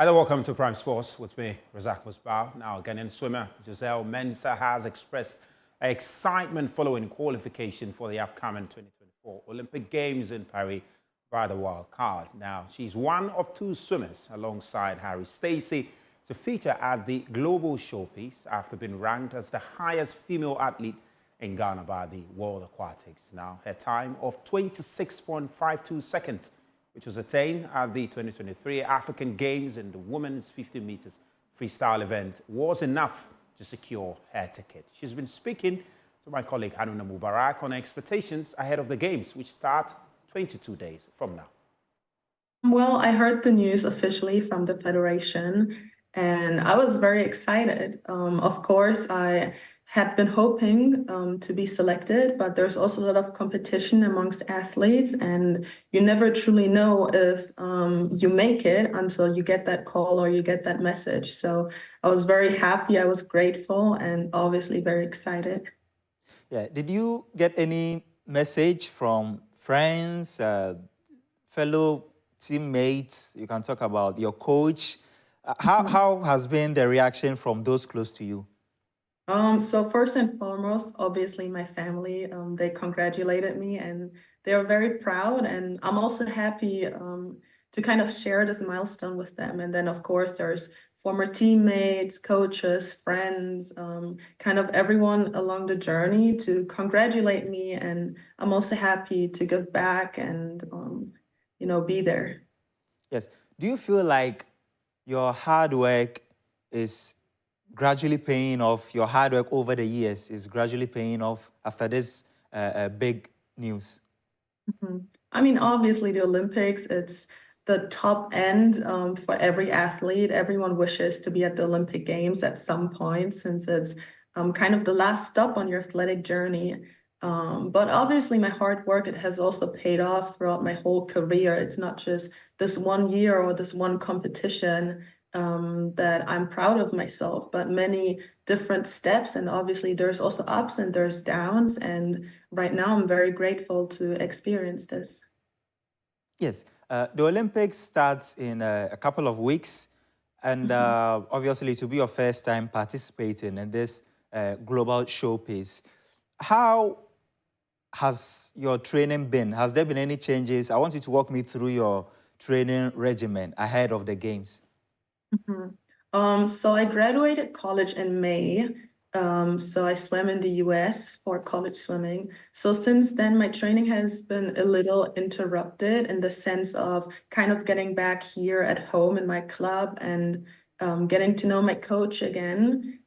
Hello, welcome to Prime Sports with me, Razak Musbah. Now, Ghanaian swimmer Giselle Mensah has expressed excitement following qualification for the upcoming 2024 Olympic Games in Paris by the wild card. Now, she's one of two swimmers alongside Harry Stacey to feature at the global showpiece after being ranked as the highest female athlete in Ghana by the World Aquatics. Now, her time of 26.52 seconds, which was attained at the 2023 African Games in the women's 50 meters freestyle event, was enough to secure her ticket. She's been speaking to my colleague Hanuna Mubarak on expectations ahead of the Games, which start 22 days from now. Well, I heard the news officially from the Federation, and I was very excited. Of course, I had been hoping to be selected, but there's also a lot of competition amongst athletes, and you never truly know if you make it until you get that call or you get that message. So I was very happy, I was grateful, and obviously very excited. Yeah. Did you get any message from friends, fellow teammates? You can talk about your coach. How has been the reaction from those close to you? So first and foremost, obviously my family, they congratulated me and they were very proud, and I'm also happy to kind of share this milestone with them. And then of course there's former teammates, coaches, friends, kind of everyone along the journey to congratulate me, and I'm also happy to give back and be there. Yes. Do you feel like your hard work is gradually paying off? Your hard work over the years is gradually paying off after this big news? I mean, obviously the Olympics, it's the top end for every athlete. Everyone wishes to be at the Olympic Games at some point, since it's kind of the last stop on your athletic journey. But obviously my hard work, it has also paid off throughout my whole career. It's not just this one year or this one competition that I'm proud of myself, but many different steps. And obviously there's also ups and there's downs. And right now I'm very grateful to experience this. Yes. The Olympics starts in a couple of weeks. And obviously to be your first time participating in this global showpiece, how has your training been? Has there been any changes? I want you to walk me through your training regimen ahead of the Games. So I graduated college in May. So I swam in the US for college swimming. So since then, my training has been a little interrupted in the sense of kind of getting back here at home in my club and getting to know my coach again.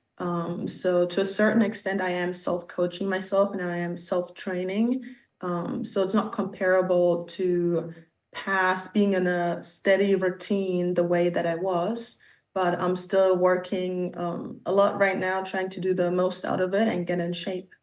So to a certain extent, I am self-coaching myself and I am self-training. So it's not comparable to past being in a steady routine the way that I was, but I'm still working a lot right now, trying to do the most out of it and get in shape.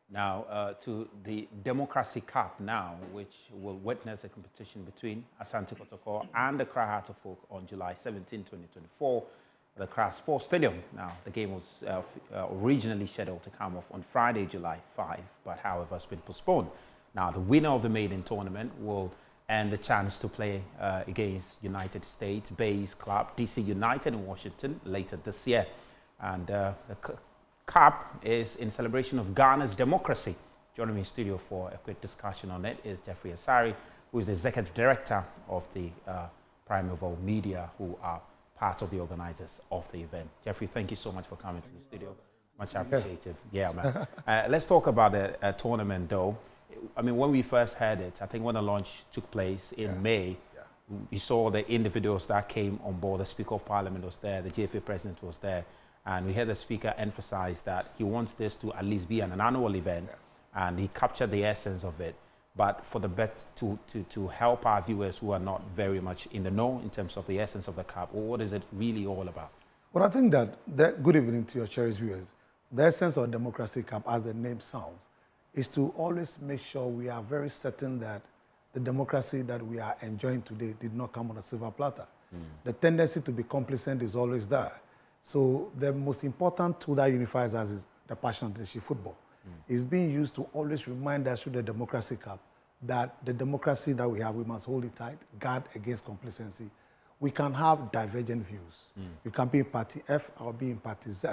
Now, to the Democracy Cup now, which will witness a competition between Asante Kotoko and the Accra Heart of Folk on July 17, 2024, at the Accra Sports Stadium. Now, the game was originally scheduled to come off on Friday, July 5, but however, it's been postponed. Now, the winner of the Maiden tournament will earn the chance to play against United States-based club DC United in Washington later this year. And the Cup is in celebration of Ghana's democracy. Joining me in studio for a quick discussion on it is Jeffrey Asari, who is the executive director of the Prime Mover Media, who are part of the organizers of the event. Jeffrey, thank you so much for coming to the studio. Much appreciated. Yeah, man. Let's talk about the tournament, though. I mean, when we first heard it, I think when the launch took place in May, we saw the individuals that came on board. The Speaker of Parliament was there, the GFA President was there, and we heard the Speaker emphasize that he wants this to at least be an annual event, and he captured the essence of it. But for the best to help our viewers who are not very much in the know in terms of the essence of the Cup, what is it really all about? Well, I think that good evening to your cherished viewers. The essence of Democracy Cup, as the name sounds, is to always make sure we are very certain that the democracy that we are enjoying today did not come on a silver platter. The tendency to be complacent is always there. So the most important tool that unifies us is the passion of leadership football. It's being used to always remind us through the Democracy Cup that the democracy that we have, we must hold it tight, guard against complacency. We can have divergent views. We can be in party F or be in party Z,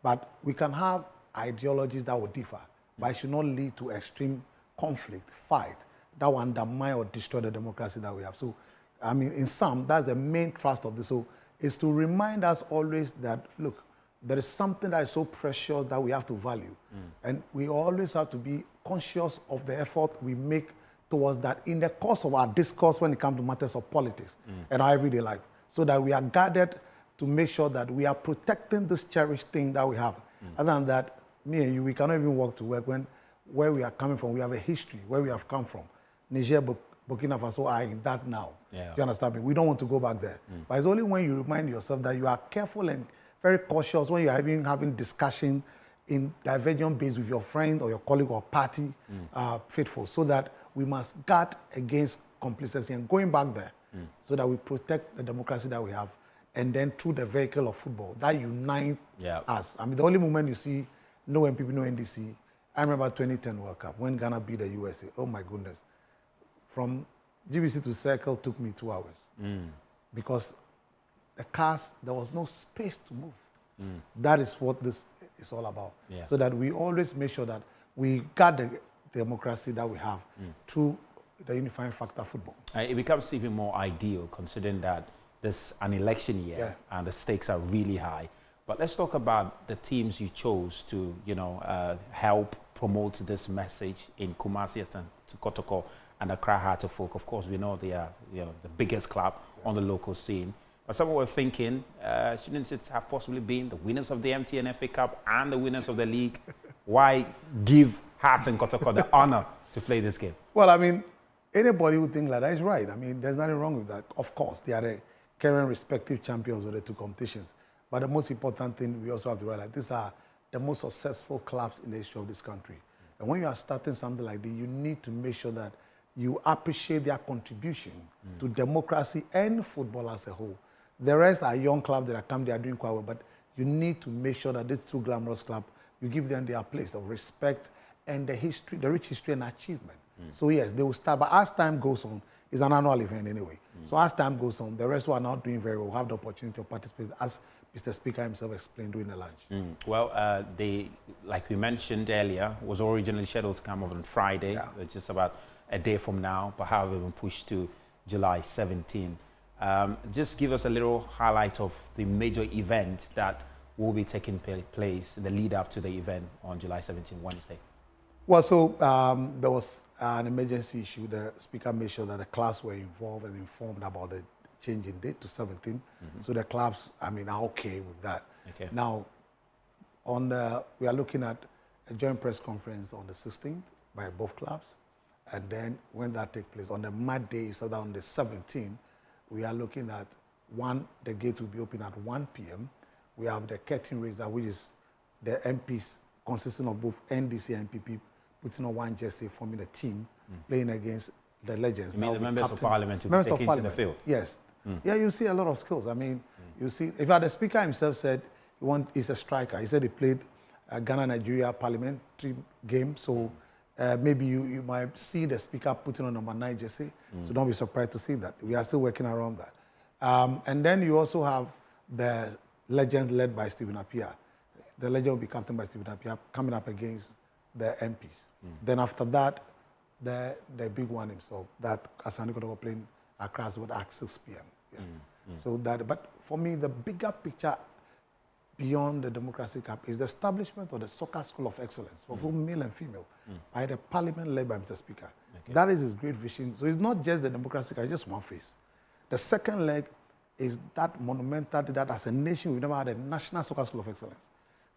but we can have ideologies that will differ, but it should not lead to extreme conflict, fight, that will undermine or destroy the democracy that we have. So, I mean, in sum, that's the main thrust of this. So, is to remind us always that, look, there is something that is so precious that we have to value. And we always have to be conscious of the effort we make towards that in the course of our discourse when it comes to matters of politics and our everyday life, so that we are guarded to make sure that we are protecting this cherished thing that we have. Other than that, me and you, we cannot even walk to work when where we are coming from. We have a history, where we have come from. Niger, Burkina Faso are in that now. Yeah. You understand me? We don't want to go back there. But it's only when you remind yourself that you are careful and very cautious when you are having discussion in divergent base with your friend or your colleague or party faithful, so that we must guard against complacency and going back there so that we protect the democracy that we have, and then through the vehicle of football that unites us. I mean, the only moment you see no MPP, no NDC, I remember 2010 World Cup when Ghana beat the USA. Oh my goodness. From GBC to Circle took me 2 hours because the cars, there was no space to move. That is what this is all about. So that we always make sure that we guard the democracy that we have through the unifying factor football. It becomes even more ideal considering that this an election year and the stakes are really high. But let's talk about the teams you chose to, help promote this message in Kumasi and Kotoko and Accra Heart of Folk. Of course, we know they are, the biggest club on the local scene. But some were thinking, shouldn't it have possibly been the winners of the MTN FA Cup and the winners of the league? Why give Heart and Kotoko the honor to play this game? Well, I mean, anybody who thinks like that is right. I mean, there's nothing wrong with that. Of course, they are the current respective champions of the two competitions. But the most important thing we also have to realize, these are the most successful clubs in the history of this country. And when you are starting something like this, you need to make sure that you appreciate their contribution to democracy and football as a whole. The rest are young clubs that are coming, they are doing quite well, but you need to make sure that these two glamorous clubs, you give them their place of respect and the history, the rich history and achievement. So yes, they will start, but as time goes on, it's an annual event anyway. So as time goes on, the rest who are not doing very well will have the opportunity to participate, as Mr. Speaker himself explained during the lunch. Well, they, like we mentioned earlier, was originally scheduled to come on Friday, just about a day from now, but however, been pushed to July 17. Just give us a little highlight of the major event that will be taking place, the lead up to the event on July 17, Wednesday. Well, so there was an emergency issue. The Speaker made sure that the clubs were involved and informed about the changing date to 17. So the clubs, I mean, are okay with that. Now, we are looking at a joint press conference on the 16th by both clubs. And then when that takes place, on the mad day, so that on the 17th, we are looking at the gate will be open at 1 p.m. We have the curtain raiser, which is the MPs consisting of both NDC and MPP putting on one jersey, forming a team, playing against the legends. You mean the members of parliament to be taken to the field? Yes. Yeah, you see a lot of skills. I mean, you see, in fact, the Speaker himself said he's a striker. He said he played a Ghana-Nigeria parliamentary game, so maybe you might see the Speaker putting on number 9 jersey, so don't be surprised to see that. We are still working around that. And then you also have the legend led by Stephen Appiah. The legend will be captained by Stephen Appiah, coming up against the MPs. Then after that, the big one himself, that Asante Kotoko playing across at 6 p.m. So that, but for me, the bigger picture beyond the Democracy Cup is the establishment of the Soccer School of Excellence for both male and female by the parliament led by Mr. Speaker. That is his great vision. So it's not just the Democracy Cup, it's just one phase. The second leg is that monumental, that as a nation we've never had a National Soccer School of Excellence.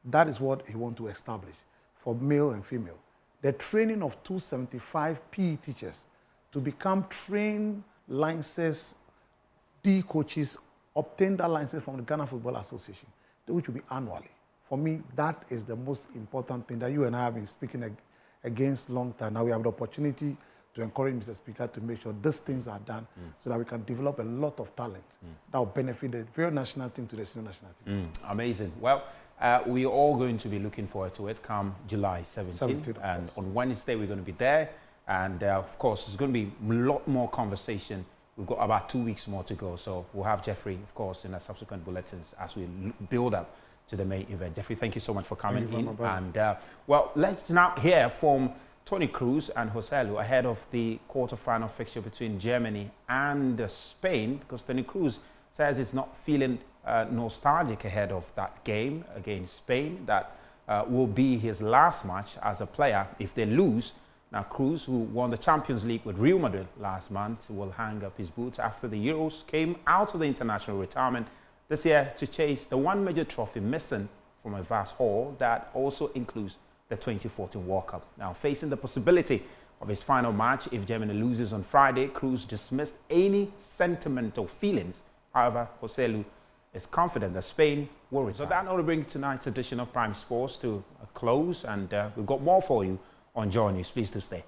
That is what he wants to establish for male and female. The training of 275 PE teachers to become trained license D coaches, obtain that license from the Ghana Football Association, which will be annually. For me, that is the most important thing that you and I have been speaking against long time. Now we have the opportunity to encourage Mr. Speaker to make sure these things are done so that we can develop a lot of talent that will benefit the very national team to the senior national team. Amazing. Well, we're all going to be looking forward to it come July 17th. And on Wednesday, we're going to be there And of course, there's going to be a lot more conversation. We've got about 2 weeks more to go. So we'll have Jeffrey, of course, in our subsequent bulletins as we build up to the main event. Jeffrey, thank you so much for coming in. And well, let's now hear from Toni Kroos and Joselu ahead of the quarter-final fixture between Germany and Spain, because Toni Kroos says he's not feeling nostalgic ahead of that game against Spain. That will be his last match as a player if they lose. Now, Kroos, who won the Champions League with Real Madrid last month, will hang up his boots after the Euros came out of the international retirement this year to chase the one major trophy missing from a vast haul that also includes the 2014 World Cup. Now, facing the possibility of his final match if Germany loses on Friday, Kroos dismissed any sentimental feelings. However, Joselu is confident that Spain will return. So that only brings tonight's edition of Prime Sports to a close, and we've got more for you on Joy News. Please do stay.